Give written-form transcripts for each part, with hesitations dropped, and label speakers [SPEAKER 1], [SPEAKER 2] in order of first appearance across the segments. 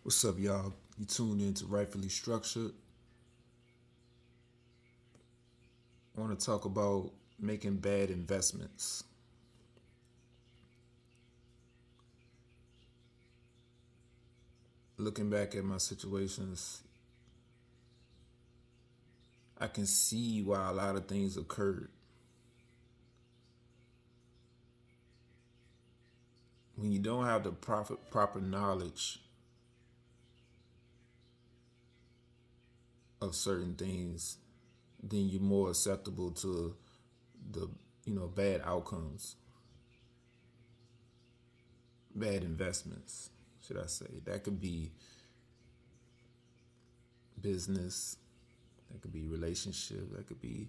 [SPEAKER 1] What's up, y'all? You tuned in to Rightfully Structured. I want to talk about making bad investments. Looking back at my situations, I can see why a lot of things occurred. When you don't have the proper knowledge of certain things, then you're more acceptable to the bad outcomes, bad investments, should I say. That could be business, that could be relationship, that could be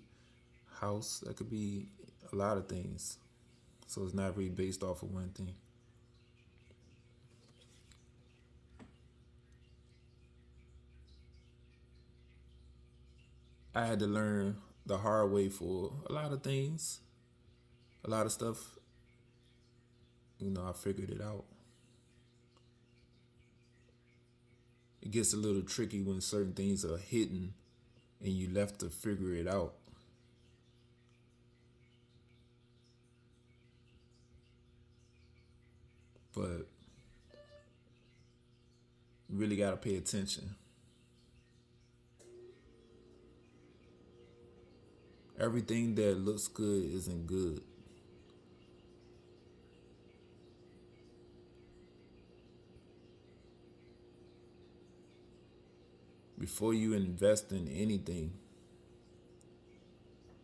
[SPEAKER 1] house, that could be a lot of things. So it's not really based off of one thing. I had to learn the hard way for a lot of things, a lot of stuff. I figured it out. It gets a little tricky when certain things are hidden and you left to figure it out. But you really got to pay attention. Everything that looks good isn't good. Before you invest in anything,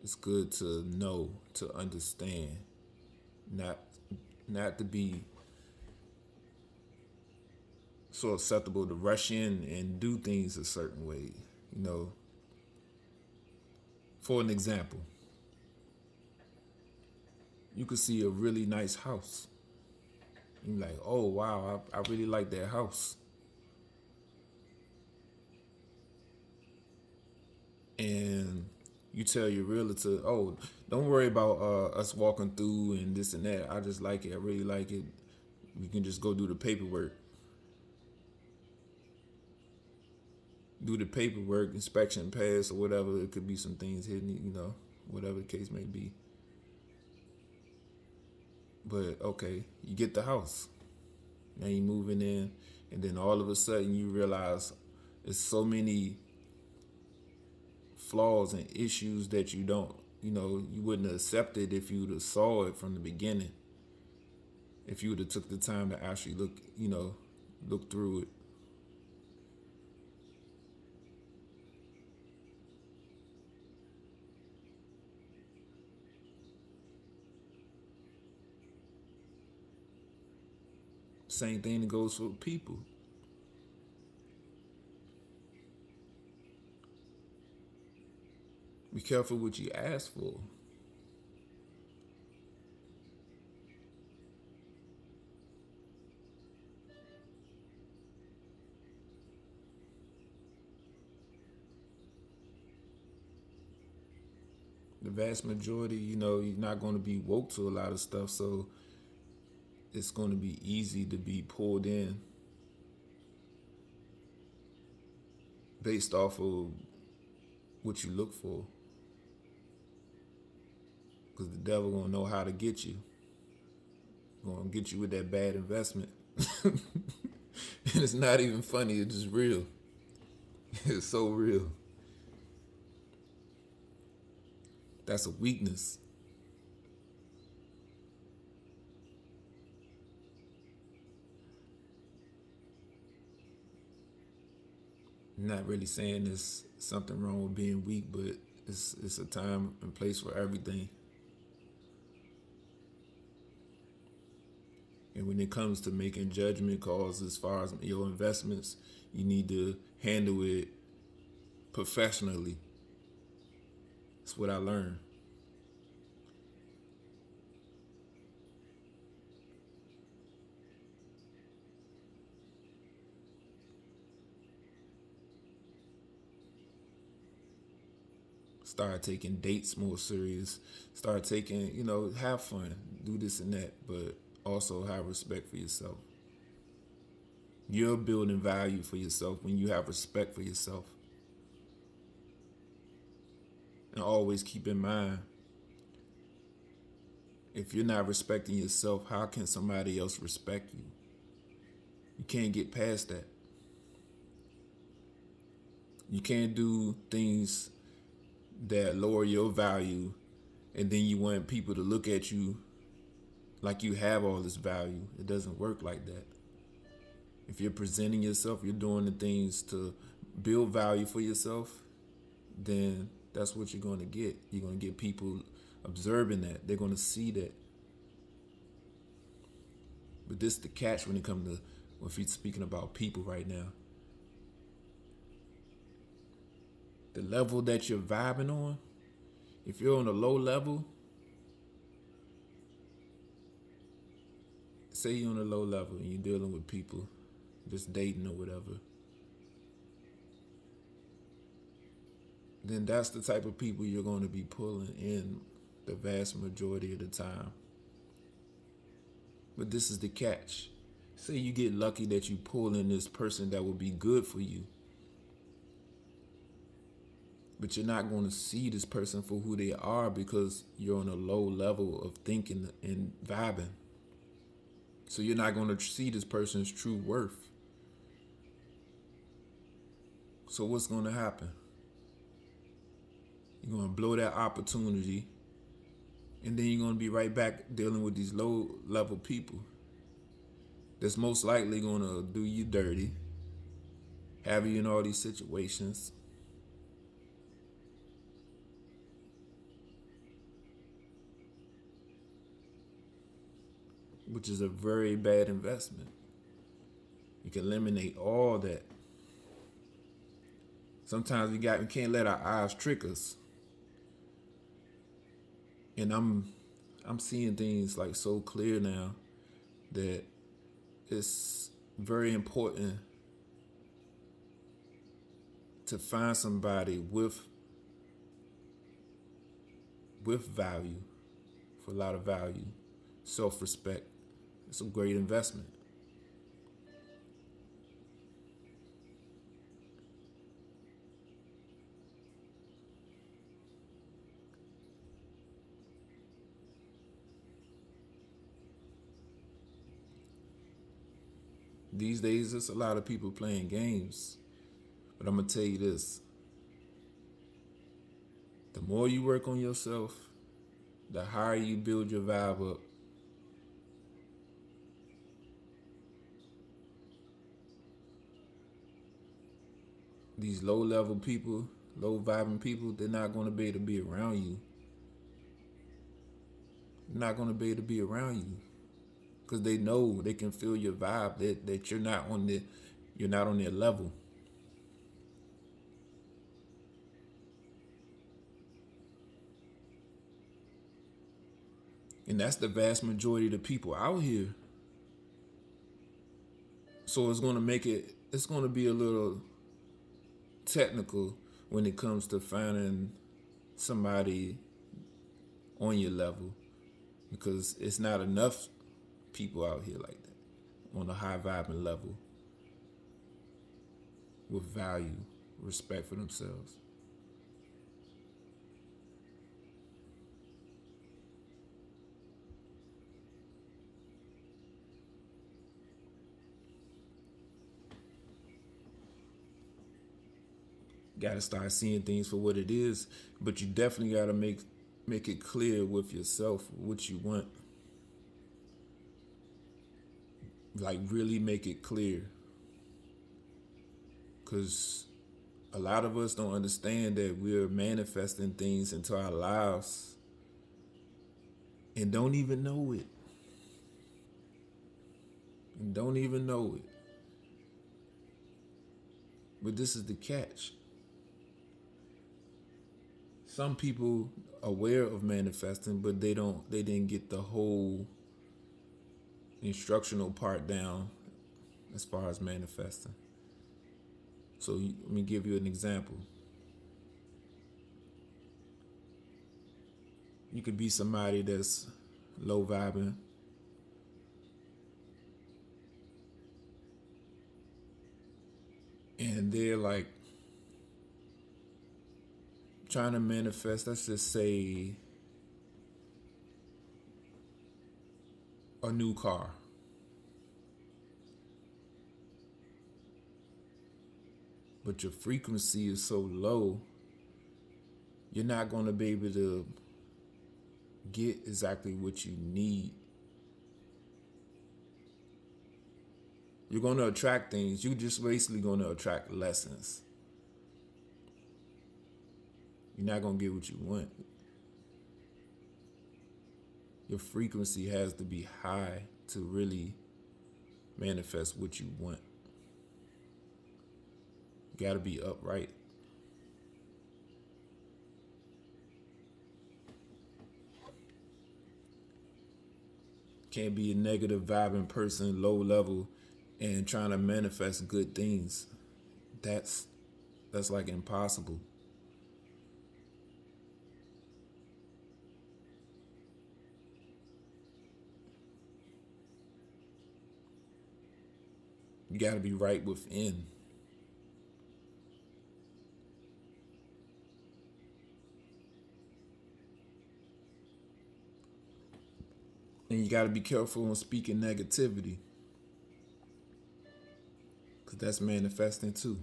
[SPEAKER 1] it's good to know, to understand, not not to be so acceptable to rush in and do things a certain way. You know, for an example, you could see a really nice house. You're like, oh wow, I really like that house. And you tell your realtor, oh, don't worry about us walking through and this and that. I just like it. I really like it. We can just go do the paperwork, inspection pass or whatever. It could be some things hidden, whatever the case may be. But okay, you get the house. Now you moving in, and then all of a sudden you realize there's so many flaws and issues that you wouldn't have accepted if you would have saw it from the beginning. If you would have took the time to actually look through it. Same thing that goes for people. Be careful what you ask for. The vast majority, you're not going to be woke to a lot of stuff, so it's going to be easy to be pulled in based off of what you look for, because the devil gonna know how to get you. Gonna get you with that bad investment, and it's not even funny. It's just real. It's so real. That's a weakness. I'm not really saying there's something wrong with being weak, but it's a time and place for everything. And when it comes to making judgment calls as far as your investments, you need to handle it professionally. That's what I learned. Start taking dates more serious. Start taking, have fun, do this and that, but also have respect for yourself. You're building value for yourself when you have respect for yourself. And always keep in mind, if you're not respecting yourself, how can somebody else respect you? You can't get past that. You can't do things that lower your value and then you want people to look at you like you have all this value. It doesn't work like that. If you're presenting yourself, you're doing the things to build value for yourself, then that's what you're going to get. You're going to get people observing that. They're going to see that. But this is the catch when it comes to, if you're speaking about people right now. The level that you're vibing on, if you're on a low level, say you're on a low level and you're dealing with people, just dating or whatever, then that's the type of people you're going to be pulling in the vast majority of the time. But this is the catch. Say you get lucky that you pull in this person that will be good for you. But you're not going to see this person for who they are because you're on a low level of thinking and vibing. So you're not going to see this person's true worth. So what's going to happen? You're going to blow that opportunity, and then you're going to be right back dealing with these low level people that's most likely going to do you dirty, have you in all these situations. Which is a very bad investment. You can eliminate all that. Sometimes we can't let our eyes trick us. And I'm seeing things like so clear now that it's very important to find somebody with value, for a lot of value, self-respect. It's a great investment. These days, there's a lot of people playing games. But I'm going to tell you this. The more you work on yourself, the higher you build your vibe up, these low-level people, low-vibing people, they're not going to be able to be around you. They're not going to be able to be around you because they know, they can feel your vibe, that you're not on their level. And that's the vast majority of the people out here. So it's going to be a little technical when it comes to finding somebody on your level, because it's not enough people out here like that on a high vibing level with value, respect for themselves. Got to start seeing things for what it is, but you definitely got to make it clear with yourself what you want. Like, really make it clear, because a lot of us don't understand that we're manifesting things into our lives and don't even know it. But this is the catch. Some people are aware of manifesting, but they didn't get the whole instructional part down as far as manifesting. So let me give you an example. You could be somebody that's low vibing, and they're like trying to manifest, let's just say, a new car. But your frequency is so low, you're not going to be able to get exactly what you need. You're going to attract things. You're just basically going to attract lessons. You're not going to get what you want. Your frequency has to be high to really manifest what you want. You got to be upright. Can't be a negative vibing person, low level, and trying to manifest good things. That's like impossible. You got to be right within. And you got to be careful on speaking negativity, because that's manifesting too.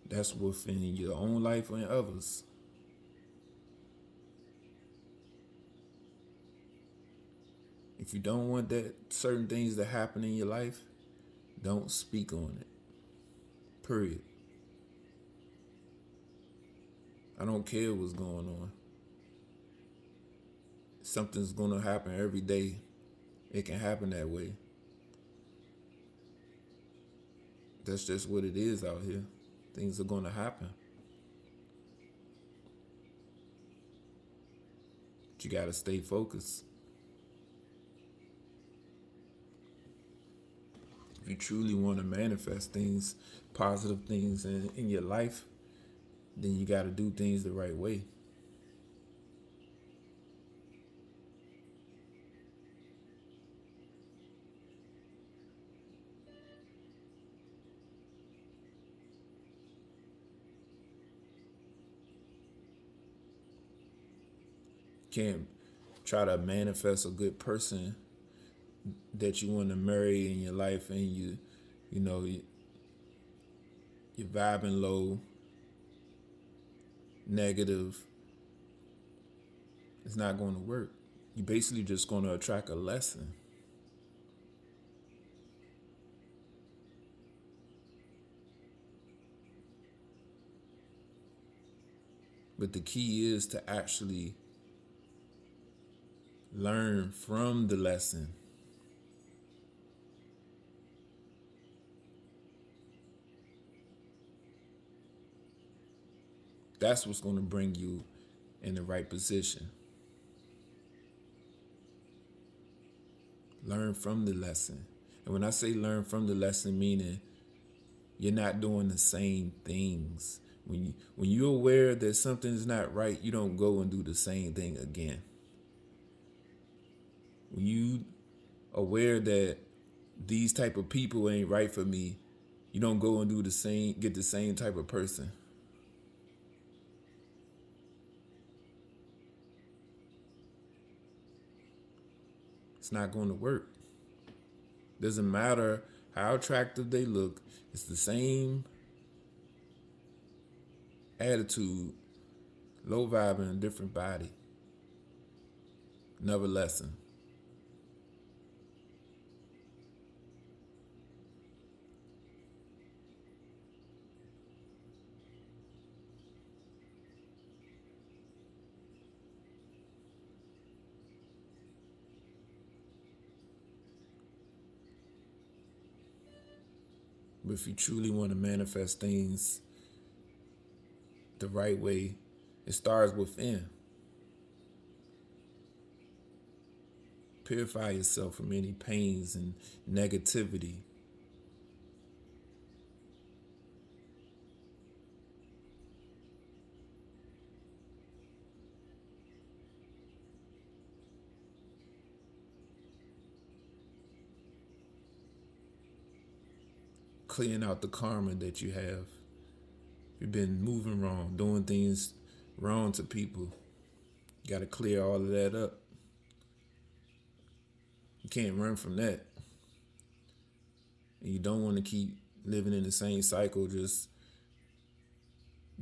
[SPEAKER 1] That's within your own life and others. If you don't want that certain things to happen in your life, don't speak on it. Period. I don't care what's going on. Something's going to happen every day. It can happen that way. That's just what it is out here. Things are going to happen. But you got to stay focused. If you truly want to manifest things, positive things in your life, then you got to do things the right way. Can't try to manifest a good person that you want to marry in your life, and you're vibing low, negative. It's not going to work. You're basically just going to attract a lesson. But the key is to actually learn from the lesson. That's what's going to bring you in the right position. Learn from the lesson. And when I say learn from the lesson, meaning you're not doing the same things. When you're aware that something's not right, you don't go and do the same thing again. When you aware that these type of people ain't right for me, you don't go and get the same type of person. It's not going to work. Doesn't matter how attractive they look. It's the same attitude, low vibing, different body. Another lesson. But if you truly want to manifest things the right way, it starts within. Purify yourself from any pains and negativity. clearing out the karma that you have. You've been moving wrong, doing things wrong to people. You got to clear all of that up. You can't run from that. And you don't want to keep living in the same cycle, just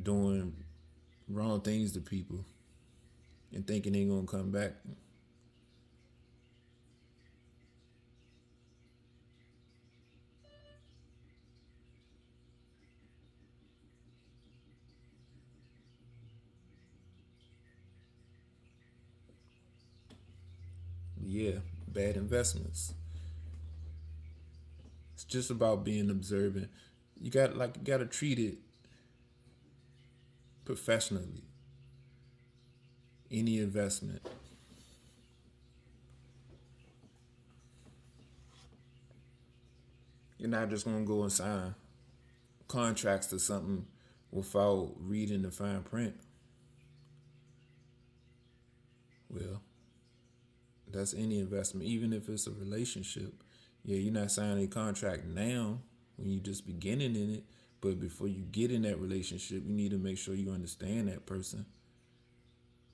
[SPEAKER 1] doing wrong things to people and thinking they're going to come back. Yeah, bad investments. It's just about being observant. You gotta treat it professionally. Any investment. You're not just gonna go and sign contracts to something without reading the fine print. Well, that's any investment, even if it's a relationship. Yeah, you're not signing a contract now when you're just beginning in it, but before you get in that relationship, you need to make sure you understand that person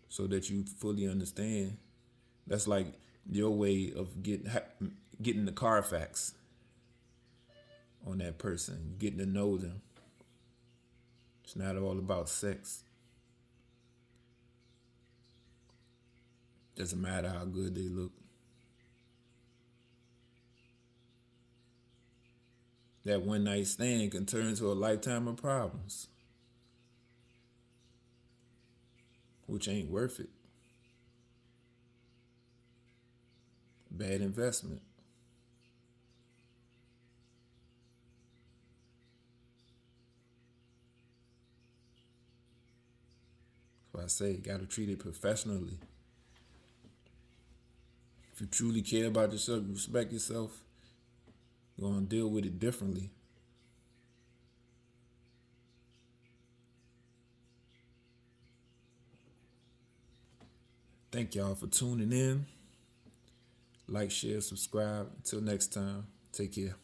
[SPEAKER 1] so that you fully understand. That's like your way of getting the Carfax on that person, getting to know them. It's not all about sex. Doesn't matter how good they look. That one night stand can turn into a lifetime of problems, which ain't worth it. Bad investment. So I say, gotta treat it professionally. If you truly care about yourself, you respect yourself, you're gonna deal with it differently. Thank y'all for tuning in. Like, share, subscribe. Until next time, take care.